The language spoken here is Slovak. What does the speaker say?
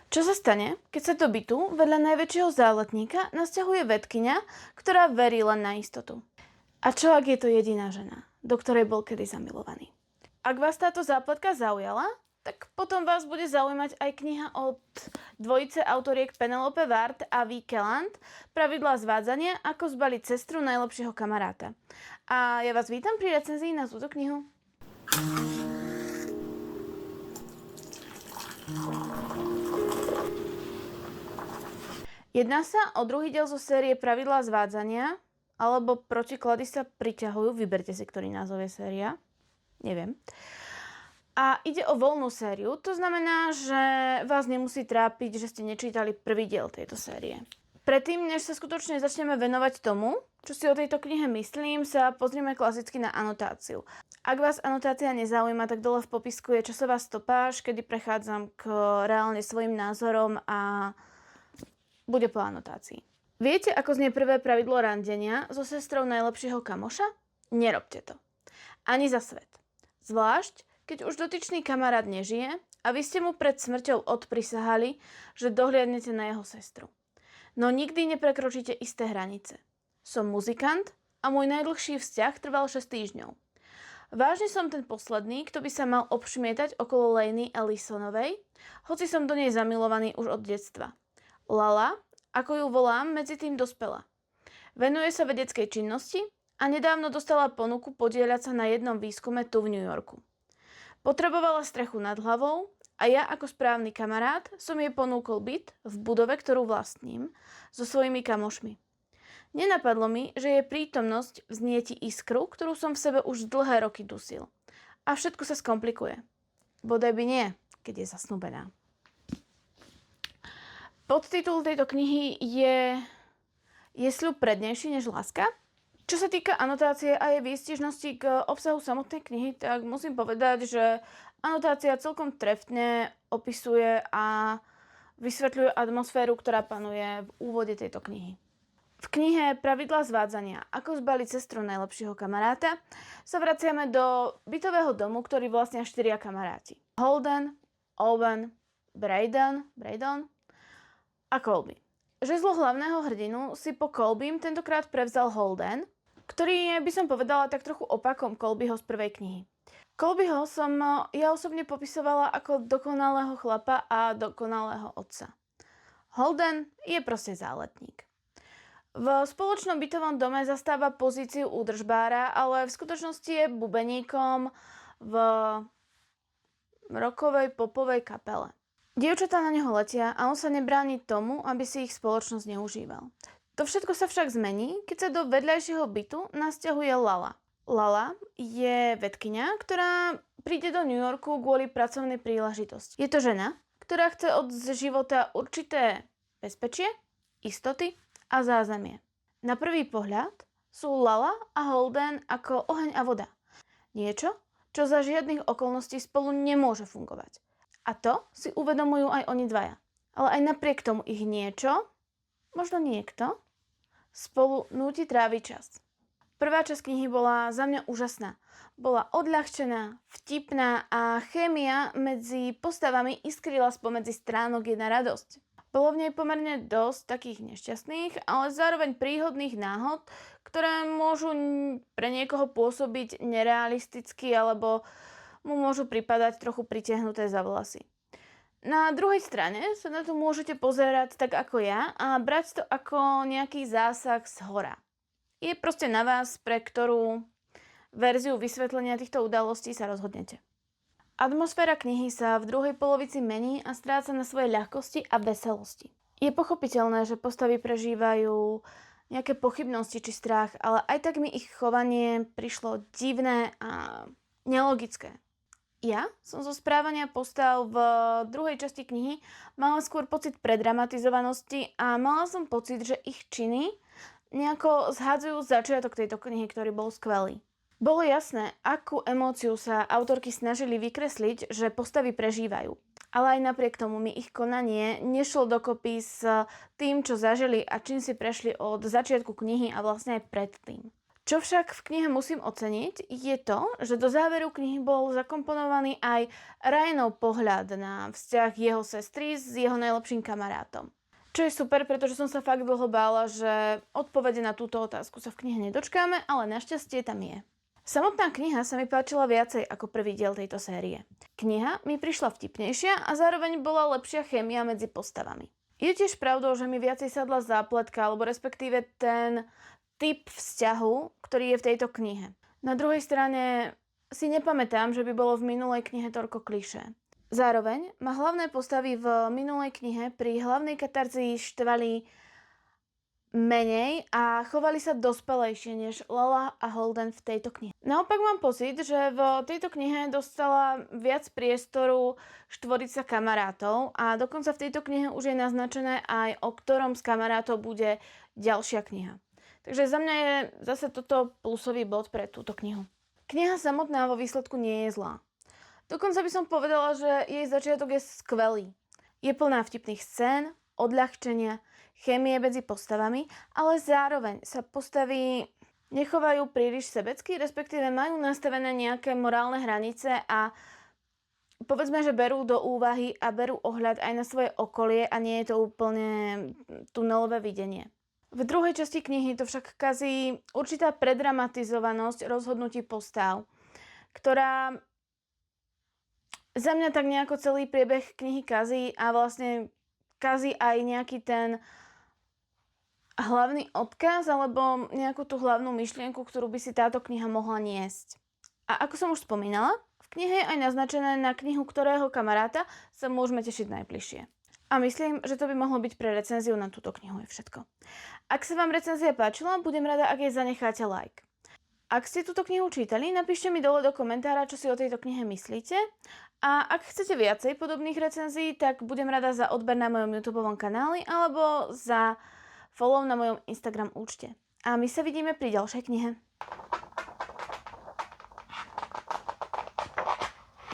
Čo sa stane, keď sa do bytu vedľa najväčšieho záletníka nasťahuje vedkyňa, ktorá verí len na istotu? A čo ak je to jediná žena, do ktorej bol kedy zamilovaný? Ak vás táto zápletka zaujala, tak potom vás bude zaujímať aj kniha od dvojice autoriek Penelope Ward a V. Kelland Pravidlá zvádzania, ako zbaliť sestru najlepšieho kamaráta. A ja vás vítam pri recenzii na túto knihu. Jedná sa o druhý diel zo série Pravidlá zvádzania, alebo Protiklady sa priťahujú. Vyberte si, ktorý názov je séria. Neviem. A ide o voľnú sériu, to znamená, že vás nemusí trápiť, že ste nečítali prvý diel tejto série. Predtým, než sa skutočne začneme venovať tomu, čo si o tejto knihe myslím, sa pozrieme klasicky na anotáciu. Ak vás anotácia nezaujíma, tak dole v popisku je časová stopáž, kedy prechádzam k reálne svojim názorom a bude po anotácii. Viete, ako znie prvé pravidlo randenia so sestrou najlepšieho kamoša? Nerobte to. Ani za svet. Zvlášť, keď už dotyčný kamarát nežije a vy ste mu pred smrťou odprisahali, že dohliadnete na jeho sestru. No nikdy neprekročíte isté hranice. Som muzikant a môj najdlhší vzťah trval 6 týždňov. Vážne som ten posledný, kto by sa mal obšmietať okolo Lainey Ellisonovej, hoci som do nej zamilovaný už od detstva. Lala, ako ju volám, medzi tým dospela. Venuje sa vedeckej činnosti a nedávno dostala ponuku podieľať sa na jednom výskume tu v New Yorku. Potrebovala strechu nad hlavou a ja ako správny kamarát som jej ponúkol byt v budove, ktorú vlastním, so svojimi kamošmi. Nenapadlo mi, že jej prítomnosť vznieti iskru, ktorú som v sebe už dlhé roky dusil. A všetko sa skomplikuje. Bodaj by nie, keď je zasnúbená. Podtitul tejto knihy je sľub prednejší než láska? Čo sa týka anotácie a jej výstižnosti k obsahu samotnej knihy, tak musím povedať, že anotácia celkom trefne opisuje a vysvetľuje atmosféru, ktorá panuje v úvode tejto knihy. V knihe Pravidlá zvádzania, ako zbaliť sestru najlepšieho kamaráta, sa vraciame do bytového domu, ktorý vlastnia 4 kamaráti. Holden, Owen, Braydon a Colby. Žezlo hlavného hrdinu si po Colbym tentokrát prevzal Holden, ktorý je, by som povedala, tak trochu opakom Colbyho z prvej knihy. Colbyho som ja osobne popisovala ako dokonalého chlapa a dokonalého otca. Holden je proste záletník. V spoločnom bytovom dome zastáva pozíciu údržbára, ale v skutočnosti je bubeníkom v rockovej popovej kapele. Dievčatá na neho letia a on sa nebráni tomu, aby si ich spoločnosť neužíval. To všetko sa však zmení, keď sa do vedľajšieho bytu nasťahuje Lala. Lala je vedkyňa, ktorá príde do New Yorku kvôli pracovnej príležitosti. Je to žena, ktorá chce od života určité bezpečie, istoty a zázemie. Na prvý pohľad sú Lala a Holden ako oheň a voda. Niečo, čo za žiadnych okolností spolu nemôže fungovať. A to si uvedomujú aj oni dvaja. Ale aj napriek tomu ich niečo, možno niekto, spolu núti tráviť čas. Prvá časť knihy bola za mňa úžasná. Bola odľahčená, vtipná a chémia medzi postavami iskrila spomedzi stránok jedna radosť. Bolo v nej pomerne dosť takých nešťastných, ale zároveň príhodných náhod, ktoré môžu pre niekoho pôsobiť nerealisticky alebo mu môžu pripadať trochu pritiahnuté za vlasy. Na druhej strane sa na to môžete pozerať tak ako ja a brať to ako nejaký zásah z hora. Je proste na vás, pre ktorú verziu vysvetlenia týchto udalostí sa rozhodnete. Atmosféra knihy sa v druhej polovici mení a stráca na svojej ľahkosti a veselosti. Je pochopiteľné, že postavy prežívajú nejaké pochybnosti či strach, ale aj tak mi ich chovanie prišlo divné a nelogické. Ja som zo správania postav v druhej časti knihy mala skôr pocit predramatizovanosti a mala som pocit, že ich činy nejako zhádzajú začiatok tejto knihy, ktorý bol skvelý. Bolo jasné, akú emóciu sa autorky snažili vykresliť, že postavy prežívajú. Ale aj napriek tomu mi ich konanie nešlo dokopy s tým, čo zažili a čím si prešli od začiatku knihy a vlastne aj predtým. Čo však v knihe musím oceniť, je to, že do záveru knihy bol zakomponovaný aj Ryanov pohľad na vzťah jeho sestry s jeho najlepším kamarátom. Čo je super, pretože som sa fakt dlho bála, že odpovede na túto otázku sa v knihe nedočkáme, ale našťastie tam je. Samotná kniha sa mi páčila viacej ako prvý diel tejto série. Kniha mi prišla vtipnejšia a zároveň bola lepšia chémia medzi postavami. Je tiež pravdou, že mi viacej sadla zápletka, alebo respektíve ten typ vzťahu, ktorý je v tejto knihe. Na druhej strane si nepamätám, že by bolo v minulej knihe toľko klišé. Zároveň ma hlavné postavy v minulej knihe pri hlavnej katarzii štvali menej a chovali sa dospelejšie než Lala a Holden v tejto knihe. Naopak mám pocit, že v tejto knihe dostala viac priestoru štvorica kamarátov a dokonca v tejto knihe už je naznačené aj, o ktorom z kamarátov bude ďalšia kniha. Takže za mňa je zase toto plusový bod pre túto knihu. Kniha samotná vo výsledku nie je zlá. Dokonca by som povedala, že jej začiatok je skvelý. Je plná vtipných scén, odľahčenia, chémie medzi postavami, ale zároveň sa postavy nechovajú príliš sebecky, respektíve majú nastavené nejaké morálne hranice a povedzme, že berú do úvahy a berú ohľad aj na svoje okolie a nie je to úplne tunelové videnie. V druhej časti knihy to však kazí určitá predramatizovanosť rozhodnutí postav, ktorá za mňa tak nejako celý priebeh knihy kazí a vlastne kazí aj nejaký ten hlavný odkaz alebo nejakú tú hlavnú myšlienku, ktorú by si táto kniha mohla niesť. A ako som už spomínala, v knihe je aj naznačené, na knihu ktorého kamaráta sa môžeme tešiť najbližšie. A myslím, že to by mohlo byť pre recenziu na túto knihu je všetko. Ak sa vám recenzia páčila, budem rada, ak jej zanecháte like. Ak ste túto knihu čítali, napíšte mi dole do komentára, čo si o tejto knihe myslíte. A ak chcete viacej podobných recenzií, tak budem rada za odber na mojom YouTubeovom kanáli alebo za follow na mojom Instagram účte. A my sa vidíme pri ďalšej knihe.